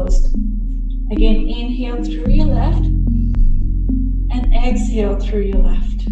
closed. Again, inhale through your left and exhale through your left.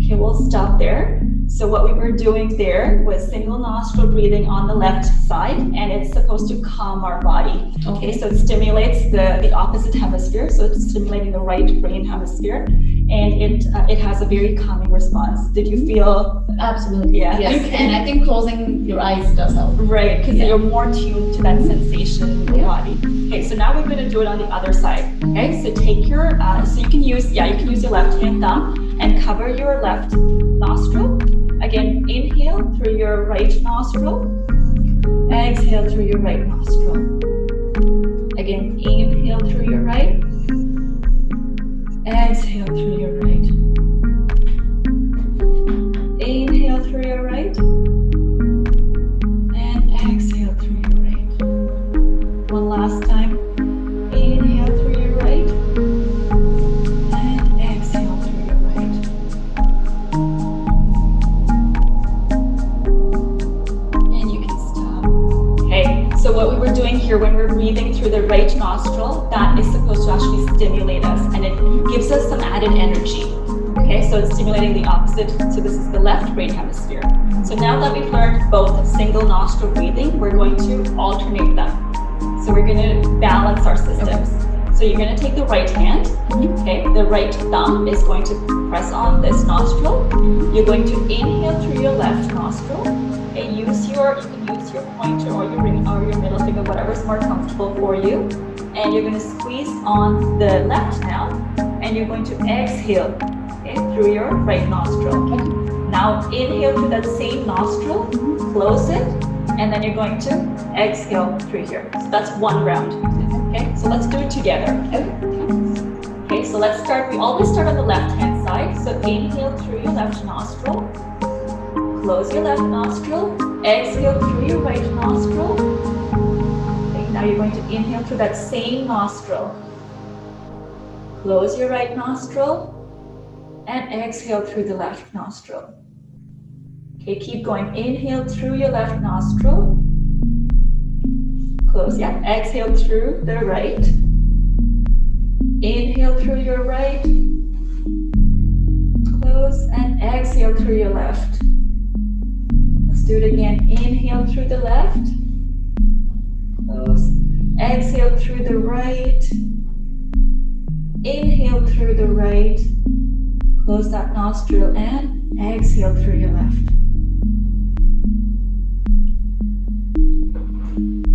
Okay, we'll stop there. So what we were doing there was single nostril breathing on the left side, and it's supposed to calm our body. Okay, so it stimulates the opposite hemisphere, so it's stimulating the right brain hemisphere, and it has a very calming response. Did you feel? Absolutely. Yeah. Yes. Okay. And I think closing your eyes does help. Right, because you're more tuned to that sensation in your body. Okay, so now we're going to do it on the other side. Okay, so take your so you can use your left hand thumb and cover your left nostril. Again, inhale through your right nostril. Exhale through your right nostril. Again, inhale through your right. Exhale through your right. Inhale through your right. And exhale through your right. One last time. Inhale through your right. And exhale through your right. And you can stop. Okay, so what we were doing here when we're breathing through the right nostril, that is supposed to actually stimulate us, and it gives us some added energy. Okay, so it's stimulating the opposite. So this is the left brain hemisphere. So now that we've learned both single nostril breathing, we're going to alternate them. So we're going to balance our systems. So you're going to take the right hand. Okay, the right thumb is going to press on this nostril. You're going to inhale through your left nostril. Okay, you can use your pointer or your ring or your middle finger, whatever's more comfortable for you. And you're going to squeeze on the left now, and you're going to exhale through your right nostril. Now inhale through that same nostril, close it, and then you're going to exhale through here. So that's one round. Okay, so let's do it together. Okay, so let's start. We always start on the left hand side. So inhale through your left nostril, close your left nostril, exhale through your right nostril. Okay, now you're going to inhale through that same nostril, close your right nostril, and exhale through the left nostril. Okay, keep going. Inhale through your left nostril. Close, exhale through the right. Inhale through your right. Close, and exhale through your left. Let's do it again. Inhale through the left. Close. Exhale through the right. Inhale through the right. Close that nostril and exhale through your left.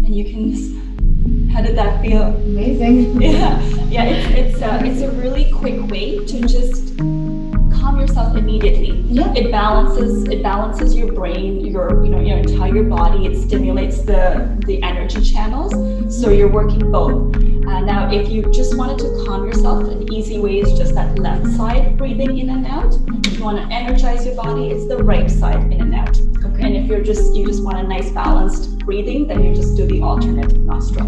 And you can, how did that feel? Amazing. It's a really quick way to just calm yourself immediately. Yeah. It balances your brain, your entire body. It stimulates the energy channels. So you're working both. Now, if you just wanted to calm yourself, an easy way is just that left side breathing in and out. If you want to energize your body, it's the right side in and out. Okay. And if you just want a nice balanced breathing, then you just do the alternate nostril.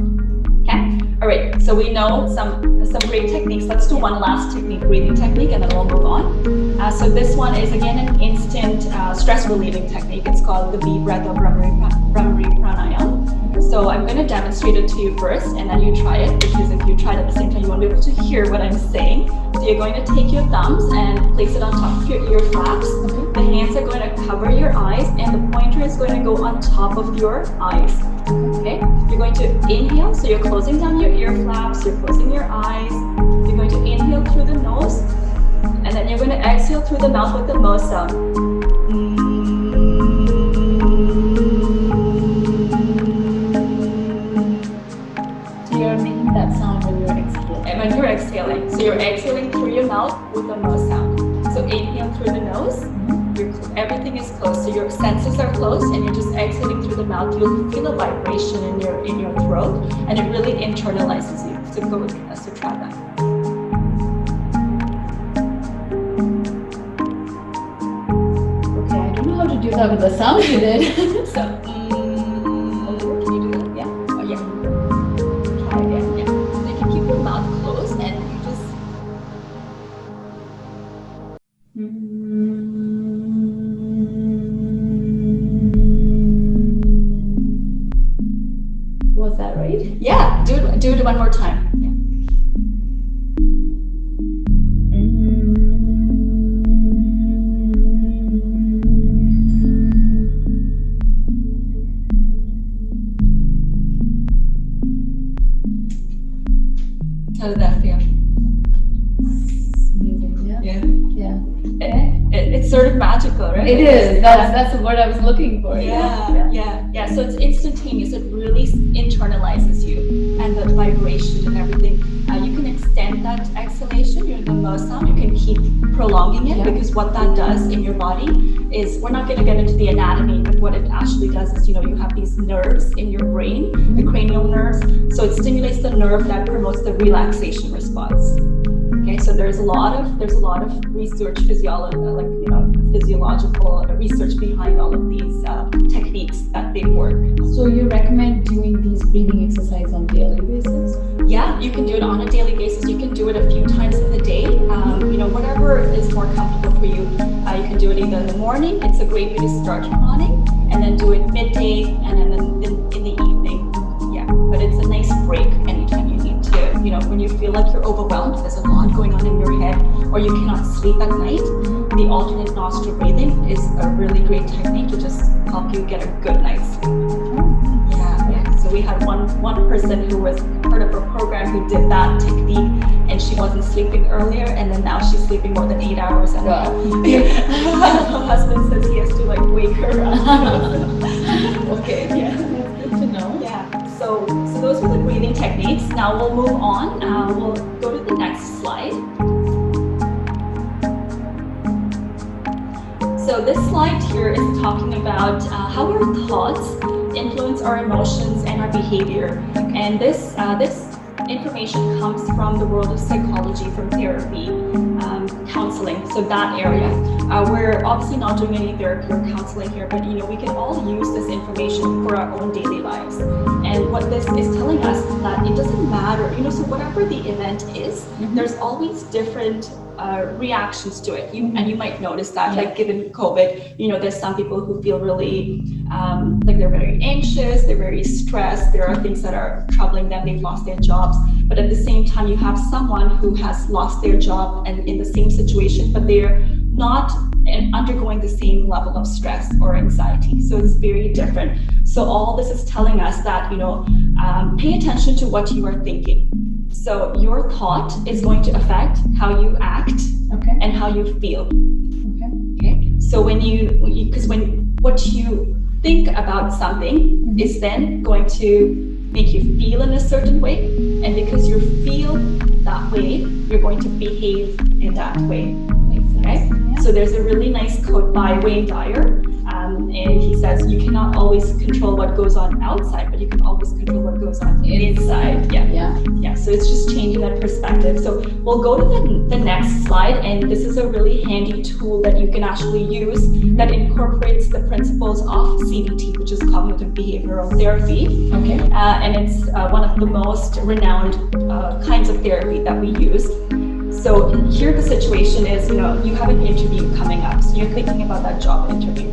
Okay. All right. So we know some great techniques. Let's do one last breathing technique, and then we'll move on. So this one is again an instant stress relieving technique. It's called the B breath of Rubbery Pranayama. So I'm going to demonstrate it to you first, and then you try it, because if you try it at the same time, you won't be able to hear what I'm saying. So you're going to take your thumbs and place it on top of your ear flaps. The hands are going to cover your eyes, and the pointer is going to go on top of your eyes. Okay? You're going to inhale, so you're closing down your ear flaps, you're closing your eyes. You're going to inhale through the nose, and then you're going to exhale through the mouth with the mo sound. When you're exhaling. So you're exhaling through your mouth with the mo sound. So inhale through the nose, everything is closed. So your senses are closed, and you're just exhaling through the mouth. You'll feel a vibration in your throat, and it really internalizes you. So go with us to try that. Okay, I don't know how to do that with the sound you did. So, can you do that? Yeah? Oh, yeah. Try again. Yeah. So you can keep your mouth closed, and you just. Was that right? Yeah, dude. do it one more time. How did that feel? Amazing, yeah. Yeah. Yeah. It's sort of magical, right? It is. That's the word I was looking for. Yeah. So it's instantaneous. It really internalizes you and the vibration and everything. You can extend that exhalation, the mo sound. You can keep prolonging it because what that does in your body is, we're not going to get into the anatomy, but what it actually does is, you have these nerves in your brain, the cranial nerves. So it stimulates the nerve that promotes the relaxation response. Okay, so there's a lot of research, physiological research behind all of these techniques that they work. So you recommend doing these breathing exercises on a daily basis? Yeah, you can do it on a daily basis. You can do it a few times in the day. Whatever is more comfortable for you. You can do it either in the morning. It's a great way to start your morning, and then do it midday, and then in the evening. Yeah, but it's a nice break anytime you need to. When you feel like you're overwhelmed, there's a lot going on in your head, or you cannot sleep at night. The alternate nostril breathing is a really great technique to just help you get a good night's sleep. Yeah. So we had one person who was part of a program who did that technique, and she wasn't sleeping earlier, and then now she's sleeping more than 8 hours. And her husband says he has to wake her up. Okay. Yeah. That's good to know. Yeah. So those were the breathing techniques. Now we'll move on. We'll go to the next slide. So this slide here is talking about how our thoughts influence our emotions and our behavior. And this information comes from the world of psychology, from therapy, counseling, so that area. We're obviously not doing any therapy or counseling here, but we can all use this information for our own daily lives. And what this is telling us that it doesn't matter, so whatever the event is, there's always different reactions to it. And you might notice that, given COVID, there's some people who feel really they're very anxious, they're very stressed, there are things that are troubling them, they've lost their jobs, but at the same time you have someone who has lost their job and in the same situation, but they're not undergoing the same level of stress or anxiety. So it's very different. So all this is telling us that, pay attention to what you are thinking. So your thought is going to affect how you act and how you feel. Okay. So when what you think about something is then going to make you feel in a certain way, and because you feel that way, you're going to behave in that way. Okay. So there's a really nice quote by Wayne Dyer, and he says, you cannot always control what goes on outside, but you can always control what goes on inside. Yeah. So it's just changing that perspective. So we'll go to the next slide, and this is a really handy tool that you can actually use that incorporates the principles of CBT, which is cognitive behavioral therapy. Okay. And it's one of the most renowned kinds of therapy that we use. So here the situation is, you have an interview coming up, so you're thinking about that job interview.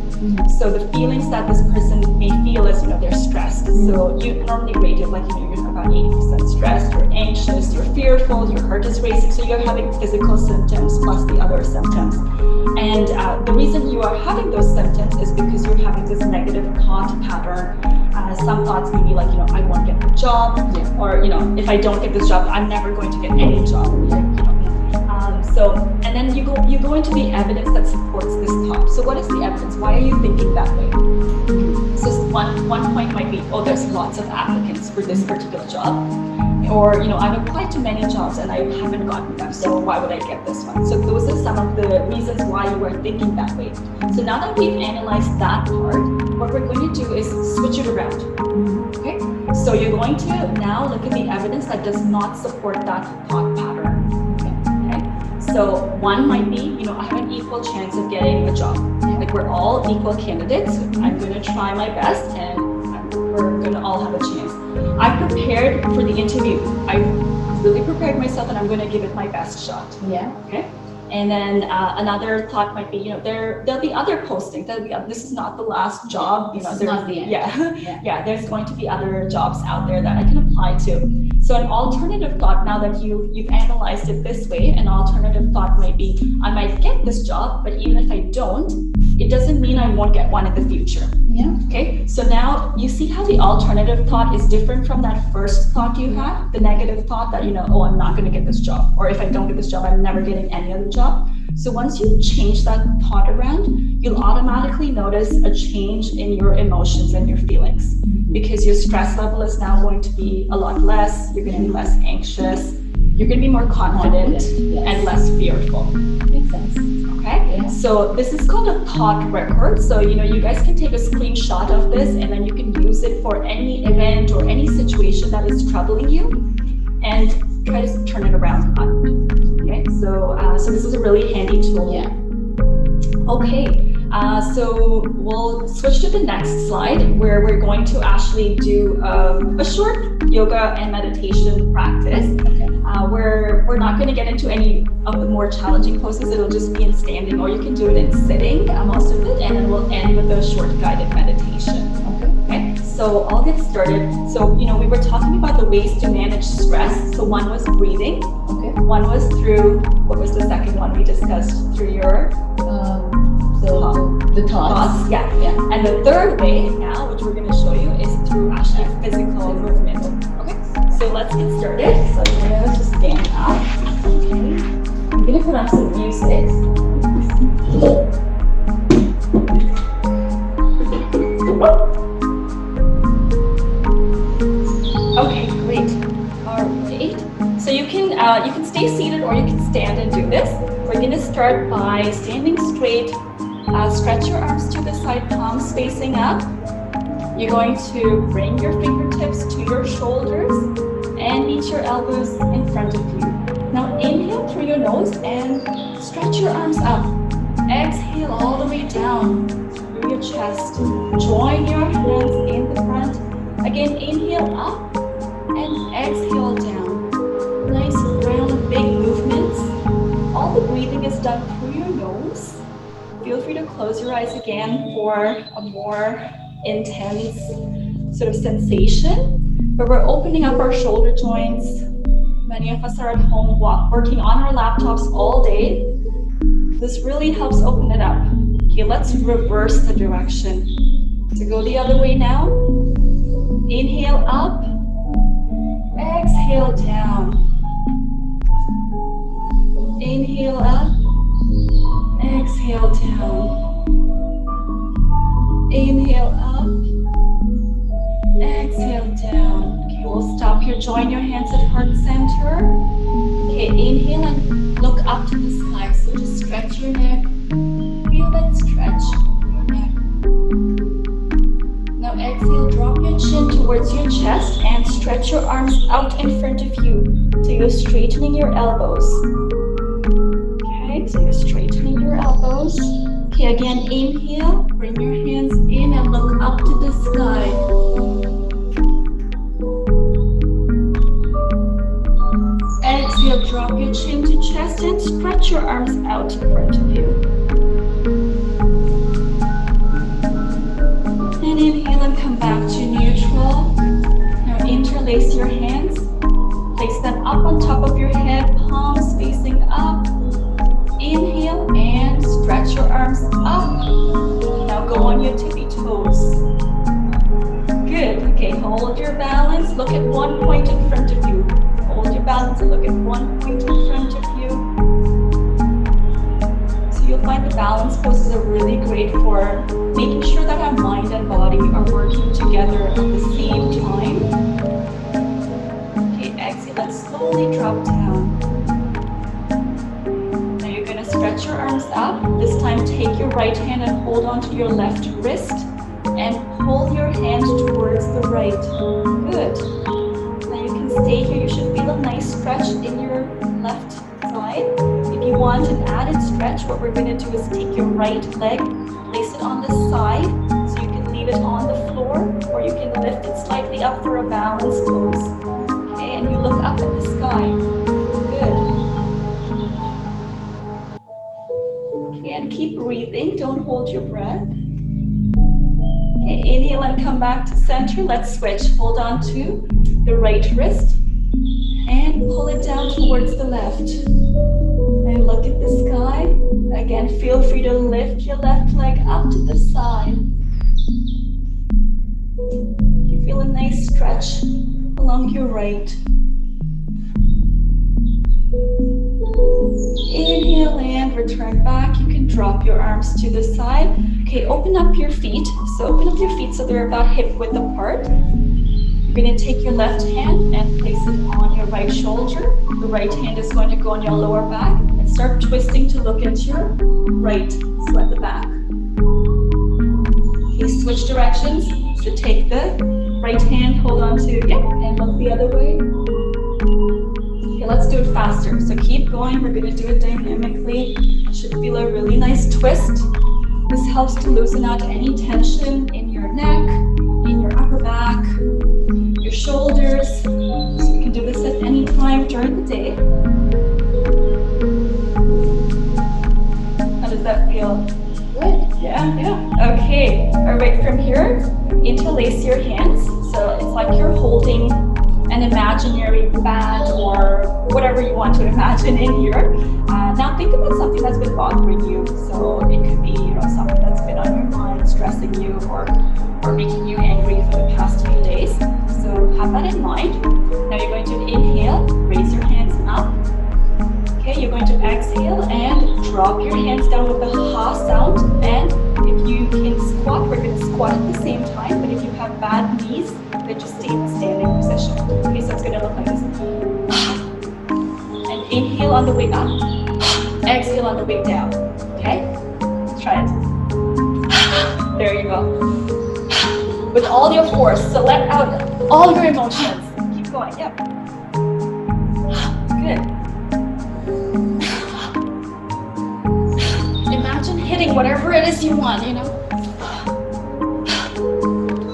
So the feelings that this person may feel is, they're stressed. So you normally rate it you're about 80% stressed, you're anxious, you're fearful, your heart is racing. So you're having physical symptoms plus the other symptoms. And the reason you are having those symptoms is because you're having this negative thought pattern. Some thoughts may be I won't get the job, or if I don't get this job, I'm never going to get any job. And then you go into the evidence that supports this thought. So what is the evidence? Why are you thinking that way? So one point might be, there's lots of applicants for this particular job. Or, I've applied to many jobs and I haven't gotten them, so why would I get this one? So those are some of the reasons why you are thinking that way. So now that we've analyzed that part, what we're going to do is switch it around. Okay? So you're going to now look at the evidence that does not support that thought pattern. So one might be, I have an equal chance of getting a job. We're all equal candidates. I'm going to try my best, and we're going to all have a chance. I prepared for the interview. I really prepared myself, and I'm going to give it my best shot. Okay. And then another thought might be, there'll be other postings. This is not the last job. This is not the end. Yeah. There's going to be other jobs out there that I can apply to. So an alternative thought, now that you've analyzed it this way, an alternative thought might be, I might get this job, but even if I don't, it doesn't mean I won't get one in the future. Yeah. Okay, so now you see how the alternative thought is different from that first thought you had, the negative thought that, oh, I'm not going to get this job, or if I don't get this job, I'm never getting any other job. So once you change that thought around, you'll automatically notice a change in your emotions and your feelings, because your stress level is now going to be a lot less, you're going to be less anxious, you're going to be more confident, yes. and less fearful. Makes sense. Okay, Yeah. so this is called a thought record. So, you guys can take a screenshot of this and then you can use it for any event or any situation that is troubling you and try to turn it around. Okay, so this is a really handy tool. Yeah. Okay, so we'll switch to the next slide where we're going to actually do a short yoga and meditation practice. Okay. Where we're not going to get into any of the more challenging poses. It'll just be in standing, or you can do it in sitting, most of it, and then we'll end with a short guided meditation. Okay, so I'll get started. So, we were talking about the ways to manage stress. So one was breathing. Okay. One was through, what was the second one we discussed? Through your the thoughts. Yeah. And the third way now, which we're going to show you, is through actually physical movement. Okay, so let's get started. So you're going to just stand up. Okay, I'm going to put on some music. Okay, great. All right. So you can stay seated or you can stand and do this. We're going to start by standing straight. Stretch your arms to the side, palms facing up. You're going to bring your fingertips to your shoulders and meet your elbows in front of you. Now inhale through your nose and stretch your arms up. Exhale all the way down through your chest. Join your hands in the front. Again, inhale up and exhale down. Nice round, big movements. All the breathing is done through your nose. Feel free to close your eyes again for a more intense sort of sensation. But we're opening up our shoulder joints. Many of us are at home working on our laptops all day. This really helps open it up. Okay, let's reverse the direction. So go the other way now. Inhale up. Exhale down. Inhale up. Exhale down. Inhale up. Exhale down. Okay, we'll stop here. Join your hands at heart center. Okay, inhale and look up to the sky. So just stretch your neck. Feel that stretch in your neck. Now exhale, drop your chin towards your chest and stretch your arms out in front of you. So you're straightening your elbows. Okay, so you're straightening your elbows. Okay, again, inhale, bring your hands in and look up to the sky. Exhale, drop your chin to chest and stretch your arms out in front of you. And inhale and come back to neutral. Now interlace your hands. Place them up on top of your head, palms facing up. Inhale and stretch your arms up. Now go on your tippy toes. Good. Okay, hold your balance. Look at one point in front of you. Hold your balance and look at one point in front of you. So you'll find the balance poses are really great for making sure that our mind and body are working together at the same time. Okay, exhale and slowly drop down. Stretch your arms up. This time take your right hand and hold on to your left wrist and pull your hand towards the right. Good. Now you can stay here. You should feel a nice stretch in your left side. If you want an added stretch, what we're going to do is take your right leg, place it on the side so you can leave it on the floor, or you can lift it slightly up for a balance pose. Okay, and you look up at the sky. Good. And keep breathing, don't hold your breath. Okay, inhale and come back to center. Let's switch. Hold on to the right wrist pull it down towards the left. And look at the sky. Again, feel free to lift your left leg up to the side. You feel a nice stretch along your right. Inhale and return back. You can drop your arms to the side. Okay, open up your feet. So open up your feet so they're about hip width apart. You're going to take your left hand and place it on your right shoulder. The right hand is going to go on your lower back and start twisting to look at your right, so at the back. Okay, switch directions. So take the right hand, hold on to, and look the other way. Okay, let's do it faster. So keep going. We're going to do it dynamically. You should feel a really nice twist. This helps to loosen out any tension in your neck, in your upper back, your shoulders. So you can do this at any time during the day. How does that feel? Good. Yeah. Okay. All right, from here, interlace your hands. So it's like you're holding an imaginary bat or whatever you want to imagine in here. Now think about something that's been bothering you. So it could be, something that's been on your mind, stressing you, or making you angry for the past few days. So have that in mind. Now you're going to inhale, raise your hands up. Okay, you're going to exhale and drop your hands down with the ha sound. And if you can squat, we're going to squat at the same time. But if you have bad knees, then just stay in the standing position. Okay, so it's going to look like this. And inhale on the way up, exhale on the way down. Okay, let's try it. There you go. With all your force, so let out all your emotions. Keep going, yep. Good. Imagine hitting whatever it is you want,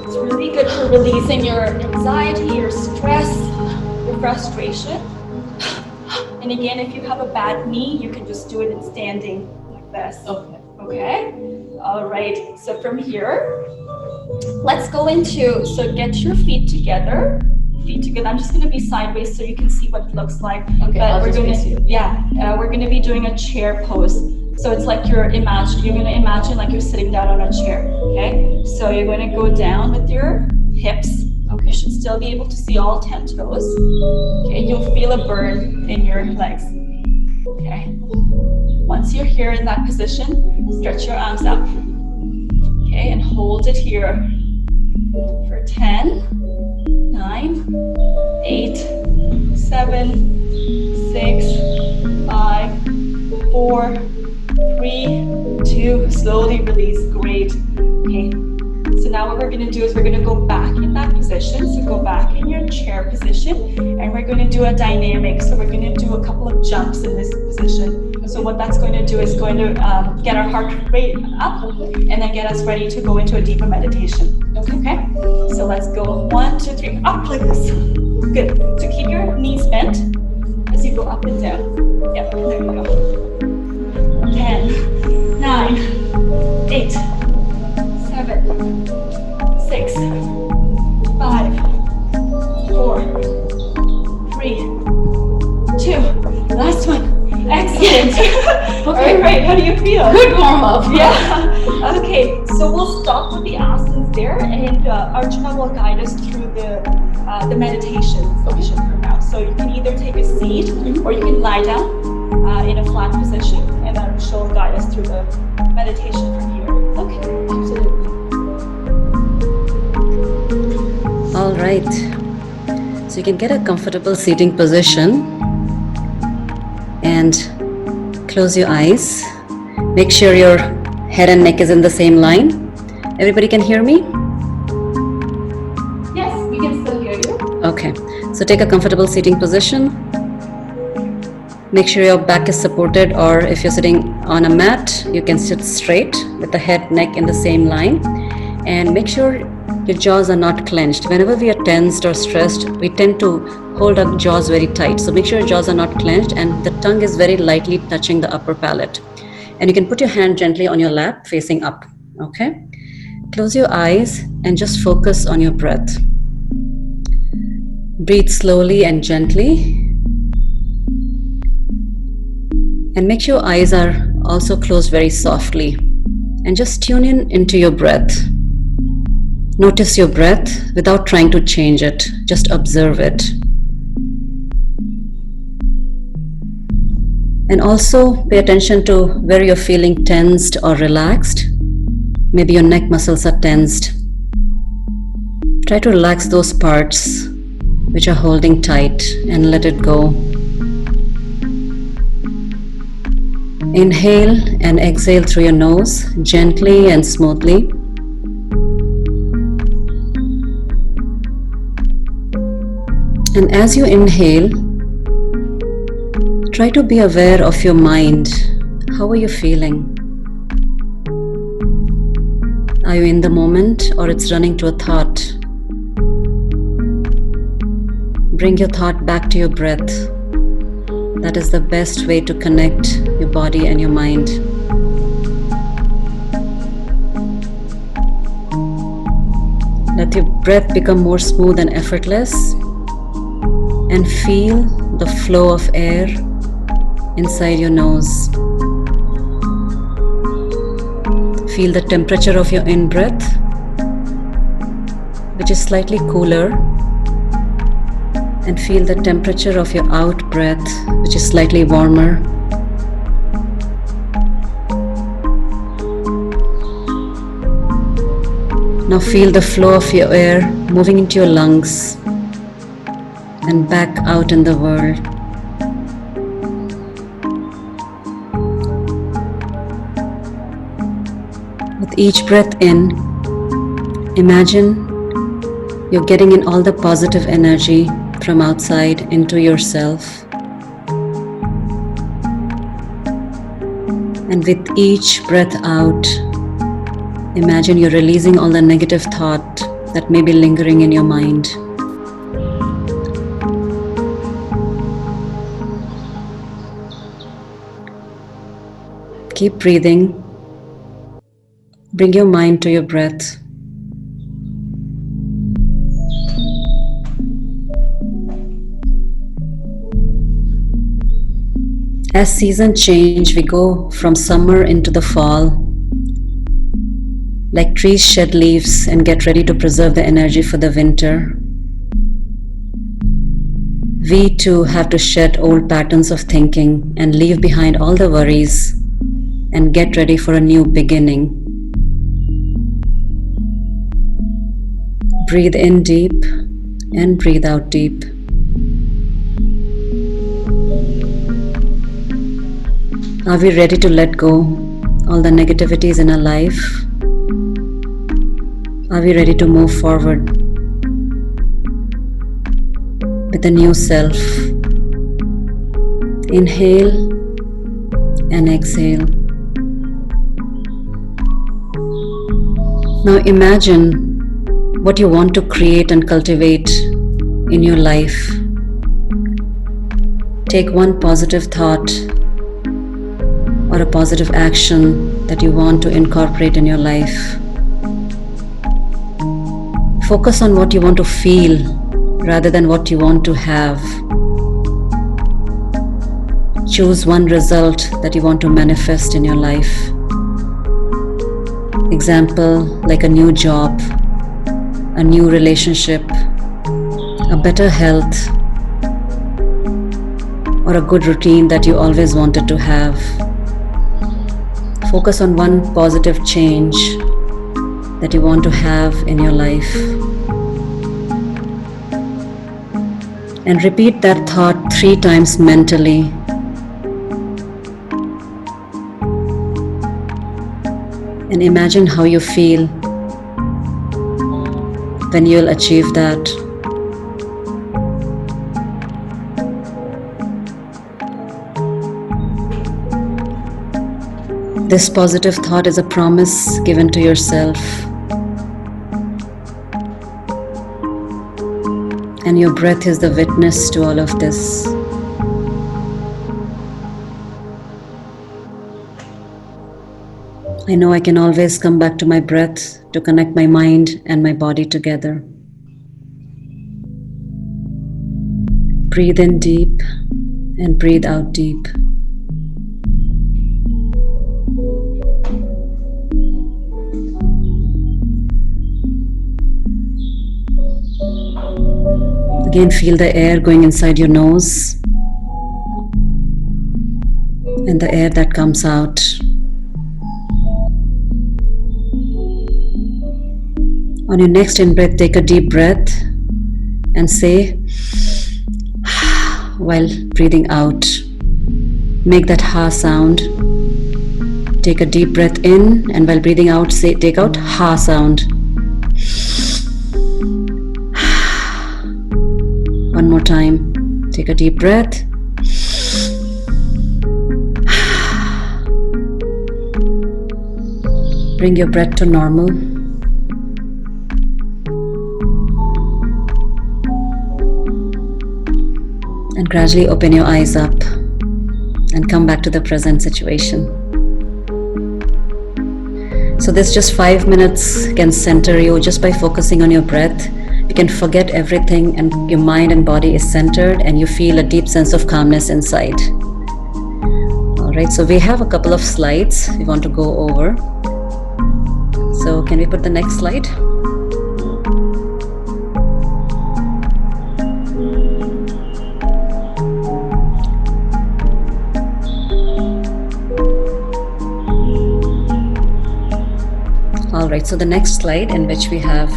It's really good for releasing your anxiety, your stress, your frustration. And again, if you have a bad knee, you can just do it in standing like this. Okay? All right, so from here, let's go into, so get your feet together. I'm just going to be sideways so you can see what it looks like. Okay, but we're going to, we're going to be doing a chair pose. So it's like you're going to imagine like you're sitting down on a chair. Okay, so you're going to go down with your hips. Okay, you should still be able to see all 10 toes. Okay, you'll feel a burn in your legs. Okay, once you're here in that position, stretch your arms up. Okay, and hold it here for 10, 9, 8, 7, 6, 5, 4, 3, 2, slowly release. Great. Okay. So now what we're going to do is we're going to go back in that position. So go back in your chair position and we're going to do a dynamic. So we're going to do a couple of jumps in this position. So what that's going to do is going to get our heart rate up and then get us ready to go into a deeper meditation. Okay? So let's go 1, 2, 3, up like this. Good. So keep your knees bent as you go up and down. Yep, there you go. 10, 9, 8, 7, 6, 5, 4, 3, 2, last one. Excellent. Okay, right, how do you feel? Good warm up. Yeah. Okay, so we'll stop with the asanas there and Archana will guide us through the meditation position for now. So you can either take a seat or you can lie down in a flat position and then she'll guide us through the meditation from here. Okay, absolutely. All right. So you can get a comfortable seating position and close your eyes. Make sure your head and neck is in the same line. Everybody can hear me? Yes, we can still hear you. Okay. So take a comfortable seating position. Make sure your back is supported, or if you're sitting on a mat, you can sit straight with the head, neck in the same line. And make sure your jaws are not clenched. Whenever we are tensed or stressed, we tend to hold our jaws very tight. So make sure your jaws are not clenched and the tongue is very lightly touching the upper palate. And you can put your hand gently on your lap facing up. Okay? Close your eyes and just focus on your breath. Breathe slowly and gently. And make sure your eyes are also closed very softly. And just tune in into your breath. Notice your breath without trying to change it. Just observe it. And also pay attention to where you're feeling tensed or relaxed. Maybe your neck muscles are tensed. Try to relax those parts which are holding tight and let it go. Inhale and exhale through your nose, gently and smoothly. And as you inhale, try to be aware of your mind. How are you feeling? Are you in the moment or it's running to a thought? Bring your thought back to your breath. That is the best way to connect your body and your mind. Let your breath become more smooth and effortless, and feel the flow of air inside your nose. Feel the temperature of your in-breath, which is slightly cooler, and feel the temperature of your out-breath, which is slightly warmer. Now feel the flow of your air moving into your lungs and back out in the world. With each breath in, imagine you're getting in all the positive energy from outside into yourself. And with each breath out, imagine you're releasing all the negative thought that may be lingering in your mind. Keep breathing. Bring your mind to your breath. As seasons change, we go from summer into the fall. Like trees shed leaves and get ready to preserve the energy for the winter, we too have to shed old patterns of thinking and leave behind all the worries and get ready for a new beginning. Breathe in deep and breathe out deep. Are we ready to let go all the negativities in our life? Are we ready to move forward with a new self? Inhale and exhale. Now imagine what you want to create and cultivate in your life. Take one positive thought or a positive action that you want to incorporate in your life. Focus on what you want to feel rather than what you want to have. Choose one result that you want to manifest in your life. Example, like a new job, a new relationship, a better health, or a good routine that you always wanted to have. Focus on one positive change that you want to have in your life. And repeat that thought 3 times mentally. And imagine how you feel when you'll achieve that. This positive thought is a promise given to yourself. And your breath is the witness to all of this. I know I can always come back to my breath to connect my mind and my body together. Breathe in deep and breathe out deep. Again, feel the air going inside your nose and the air that comes out. On your next in-breath, take a deep breath and say, while breathing out, make that ha sound. Take a deep breath in, and while breathing out, say, take out ha sound. One more time. Take a deep breath. Bring your breath to normal. And gradually open your eyes up and come back to the present situation. So this just 5 minutes can center you just by focusing on your breath. You can forget everything and your mind and body is centered and you feel a deep sense of calmness inside. Alright, so we have a couple of slides we want to go over. So can we put the next slide? Alright, so the next slide in which we have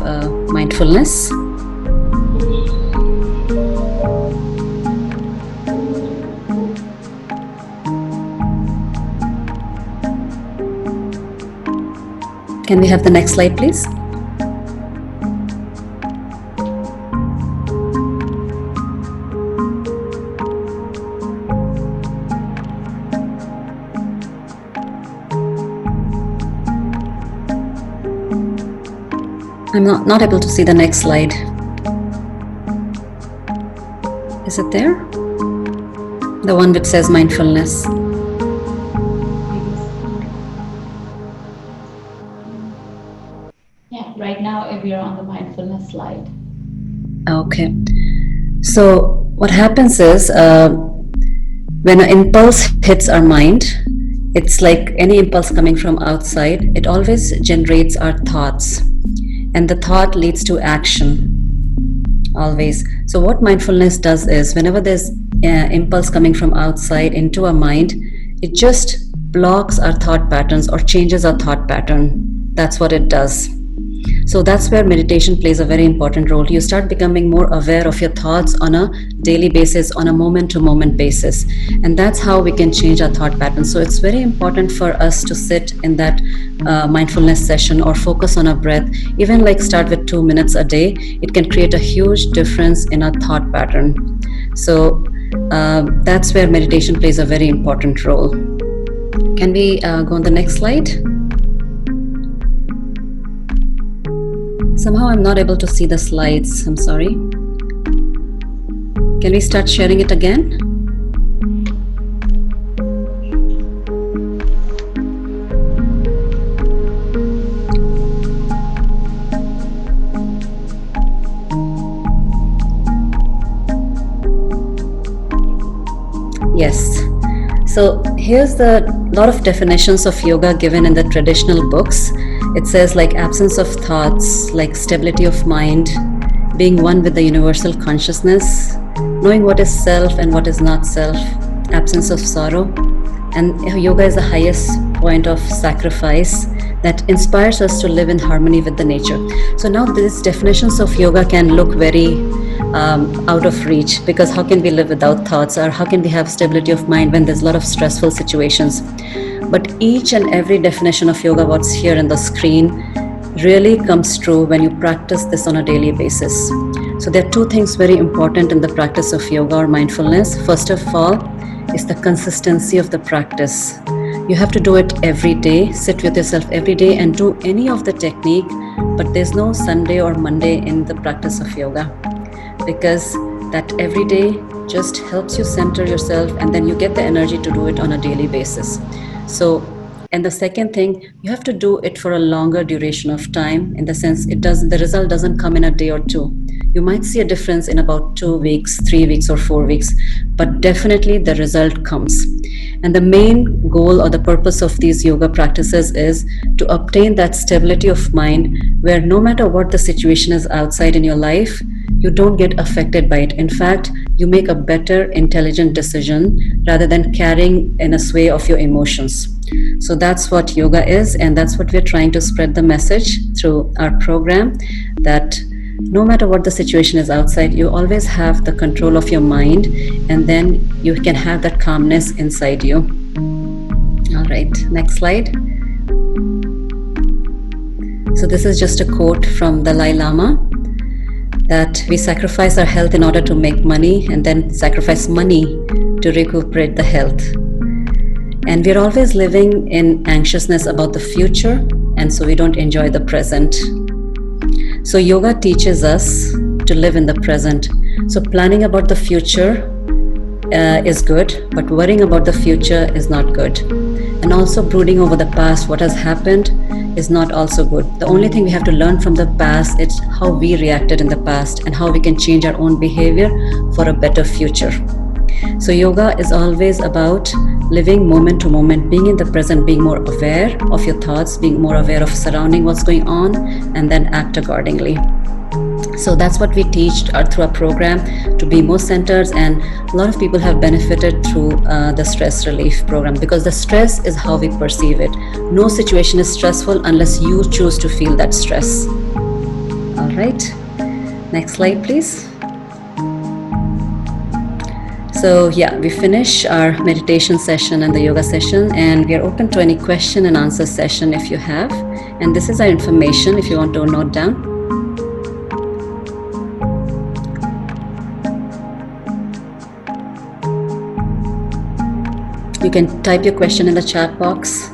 mindfulness. Can we have the next slide, please? I'm not able to see the next slide. Is it there? The one which says mindfulness. Yeah, right now we are on the mindfulness slide. Okay. So what happens is when an impulse hits our mind, it's like any impulse coming from outside, it always generates our thoughts. And the thought leads to action, always. So what mindfulness does is, whenever there's impulse coming from outside into our mind, it just blocks our thought patterns or changes our thought pattern. That's what it does. So that's where meditation plays a very important role. You start becoming more aware of your thoughts on a daily basis, on a moment-to-moment basis. And that's how we can change our thought patterns. So it's very important for us to sit in that mindfulness session or focus on our breath. Even like start with 2 minutes a day, it can create a huge difference in our thought pattern. So that's where meditation plays a very important role. Can we go on the next slide? Somehow I'm not able to see the slides. I'm sorry. Can we start sharing it again? Yes. So here's the lot of definitions of yoga given in the traditional books. It says like absence of thoughts, like stability of mind, being one with the universal consciousness, knowing what is self and what is not self, absence of sorrow. And yoga is the highest point of sacrifice that inspires us to live in harmony with the nature. So now these definitions of yoga can look very out of reach, because how can we live without thoughts, or how can we have stability of mind when there's a lot of stressful situations? But each and every definition of yoga, what's here in the screen, really comes true when you practice this on a daily basis. So there are two things very important in the practice of yoga or mindfulness. First of all is the consistency of the practice. You have to do it every day, sit with yourself every day and do any of the technique, but there's no Sunday or Monday in the practice of yoga, because that every day just helps you center yourself and then you get the energy to do it on a daily basis. So, and the second thing, you have to do it for a longer duration of time, in the sense the result doesn't come in a day or two. You might see a difference in about 2 weeks, 3 weeks or 4 weeks, but definitely the result comes. And the main goal or the purpose of these yoga practices is to obtain that stability of mind where no matter what the situation is outside in your life, you don't get affected by it. In fact, you make a better, intelligent decision rather than carrying in a sway of your emotions. So that's what yoga is, and that's what we're trying to spread the message through our program, that no matter what the situation is outside, you always have the control of your mind, and then you can have that calmness inside you. All right, next slide. So this is just a quote from the Dalai Lama, that we sacrifice our health in order to make money, and then sacrifice money to recuperate the health. And we're always living in anxiousness about the future, and so we don't enjoy the present. So yoga teaches us to live in the present. So planning about the future is good, but worrying about the future is not good. And also brooding over the past, what has happened, is not also good. The only thing we have to learn from the past is how we reacted in the past and how we can change our own behavior for a better future. So yoga is always about living moment to moment, being in the present, being more aware of your thoughts, being more aware of surrounding what's going on, and then act accordingly. So that's what we teach through our program, to be more centered, and a lot of people have benefited through the stress relief program, because the stress is how we perceive it. No situation is stressful unless you choose to feel that stress. All right, next slide please. So yeah, we finish our meditation session and the yoga session, and we are open to any question and answer session if you have. And this is our information if you want to note down. You can type your question in the chat box.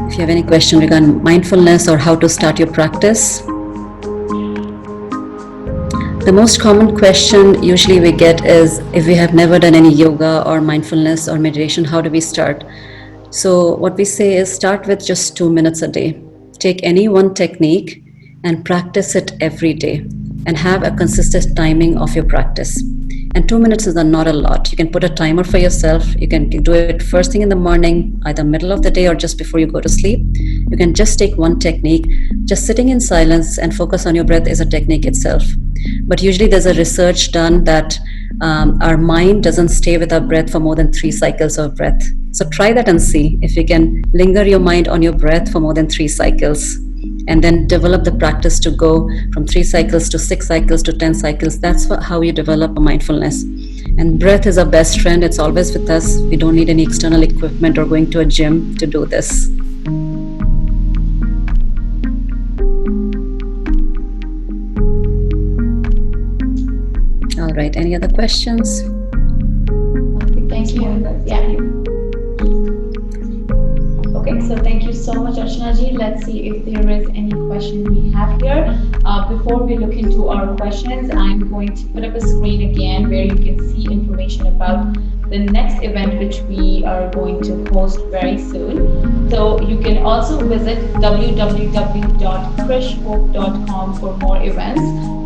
If you have any question regarding mindfulness or how to start your practice. The most common question usually we get is, if we have never done any yoga or mindfulness or meditation, how do we start? So what we say is, start with just 2 minutes a day. Take any one technique and practice it every day, and have a consistent timing of your practice. And 2 minutes is not a lot. You can put a timer for yourself. You can do it first thing in the morning, either middle of the day or just before you go to sleep. You can just take one technique. Just sitting in silence and focus on your breath is a technique itself. But usually there's a research done that our mind doesn't stay with our breath for more than 3 cycles of breath. So try that and see if you can linger your mind on your breath for more than 3 cycles. And then develop the practice to go from 3 cycles to 6 cycles to 10 cycles. That's how you develop a mindfulness. And breath is our best friend. It's always with us. We don't need any external equipment or going to a gym to do this. All right, any other questions? Thank you. Yeah. Okay, so thank you so much, Archana ji. Let's see if there is any question we have here. Before we look into our questions, I'm going to put up a screen again where you can see information about the next event which we are going to host very soon. So you can also visit www.krishhope.com for more events,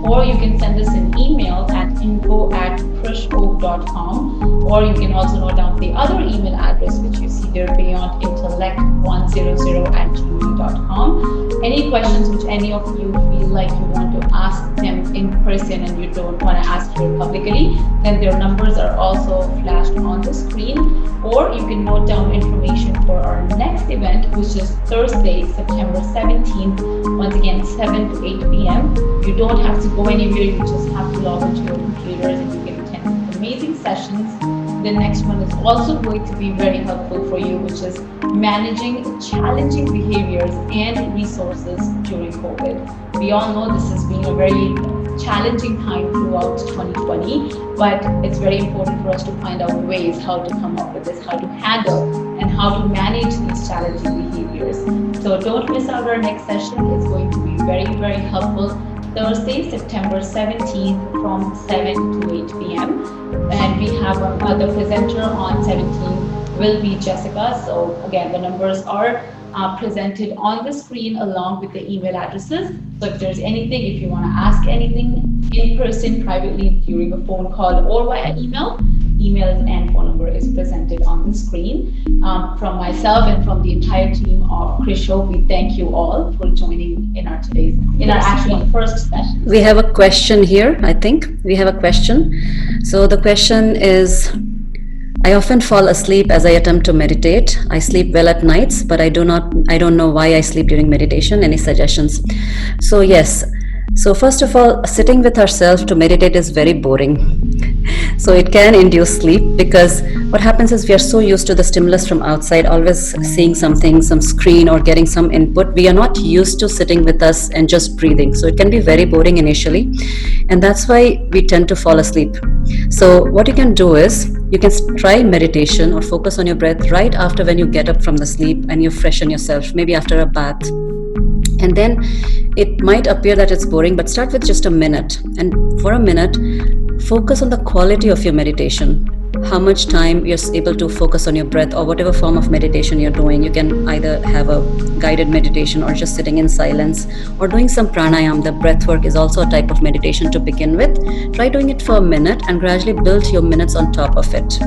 or you can send us an email at info@krishhope.com, or you can also note down the other email address which you see there, beyondintellect100@gmail.com. Any questions which any of you feel like you want to ask them in person and you don't want to ask here publicly, then their numbers are also flashed on the screen, or you can note down information for our next event, which is Thursday, September 17th, once again 7 to 8 p.m. You don't have to go anywhere, you just have to log into your computers and you can attend amazing sessions. The next one is also going to be very helpful for you, which is managing challenging behaviors and resources during COVID. We all know this has been a very challenging time throughout 2020, but it's very important for us to find out ways how to come up with this, how to handle and how to manage these challenging behaviors. So don't miss out our next session. It's going to be very, very helpful. Thursday, September 17th from 7 to 8 p.m. And we have the presenter on 17th will be Jessica. So again, the numbers are presented on the screen along with the email addresses. So if there's anything, if you want to ask anything in person, privately, during a phone call or via email, email and phone number is presented on the screen. From myself and from the entire team of Krish Show, we thank you all for joining in our actual first session. We have a question here, I think. We have a question. So the question is, I often fall asleep as I attempt to meditate. I sleep well at nights, but I don't know why I sleep during meditation. Any suggestions? So yes. So first of all, sitting with ourselves to meditate is very boring. So it can induce sleep, because what happens is we are so used to the stimulus from outside, always seeing something, some screen or getting some input. We are not used to sitting with us and just breathing. So it can be very boring initially. And that's why we tend to fall asleep. So what you can do is, you can try meditation or focus on your breath right after when you get up from the sleep and you freshen yourself, maybe after a bath. And then it might appear that it's boring, but start with just a minute. And for a minute, focus on the quality of your meditation. How much time you're able to focus on your breath, or whatever form of meditation you're doing. You can either have a guided meditation or just sitting in silence or doing some pranayama. The breath work is also a type of meditation to begin with. Try doing it for a minute and gradually build your minutes on top of it.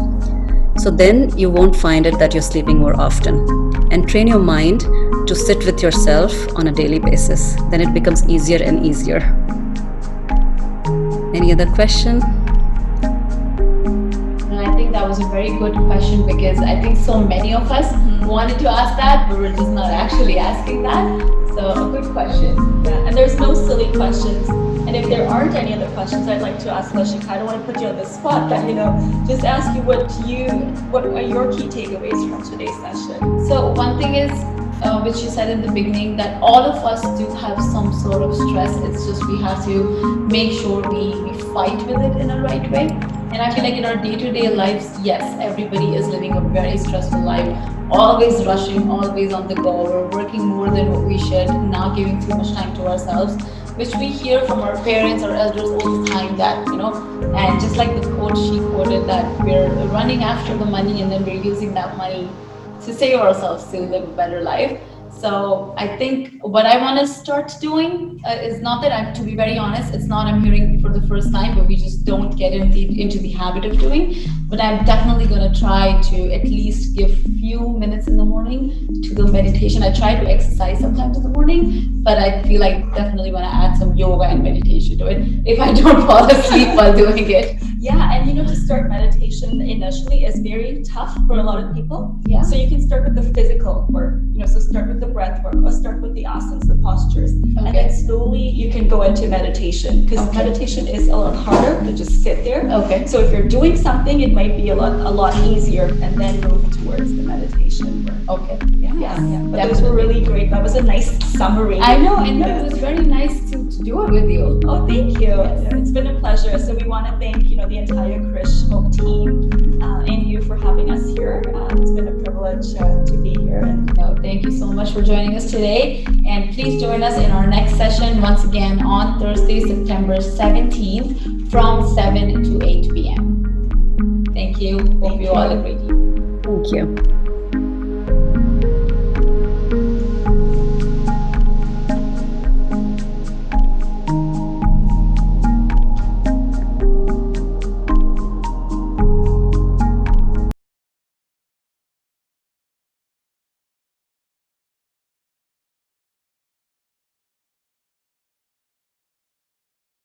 So then you won't find it that you're sleeping more often. And train your mind to sit with yourself on a daily basis. Then it becomes easier and easier. Any other question? I think that was a very good question, because I think so many of us wanted to ask that, but we're just not actually asking that. So a good question. Yeah, and there's no silly questions. And if there aren't any other questions, I'd like to ask Lashika. I don't want to put you on the spot, but just ask you what are your key takeaways from today's session? So one thing is, which you said in the beginning, that all of us do have some sort of stress. It's just we have to make sure we fight with it in a right way. And I feel like in our day-to-day lives, yes, everybody is living a very stressful life, always rushing, always on the go. We're working more than what we should, not giving too much time to ourselves, which we hear from our parents or elders all the time, that, and just like the quote she quoted, that we're running after the money and then we're using that money to save ourselves to live a better life. So I think what I want to start doing is not that to be very honest, it's not I'm hearing for the first time, but we just don't get into the habit of doing. But I'm definitely going to try to at least give few minutes in the morning to the meditation. I try to exercise sometimes in the morning, but I feel like definitely want to add some yoga and meditation to it if I don't fall asleep while doing it. Yeah, and to start meditation initially is very tough for a lot of people. Yeah. So you can start with the physical work, so start with the breath work, or start with the asanas, the postures, and then slowly you can go into meditation, because meditation is a lot harder to just sit there. Okay. So if you're doing something, it might be a lot easier, and then move towards the meditation work. Okay. Yeah. But those were really great. That was a nice summary. I know, and it was very nice to do it with you. Oh, thank you. It's been a pleasure. So we want to thank the entire Krish Hope team and you for having us here. It's been a privilege to be here. And thank you so much for joining us today. And please join us in our next session once again on Thursday, September 17th from 7 to 8 p.m. Thank you. Hope you all agree. Thank you.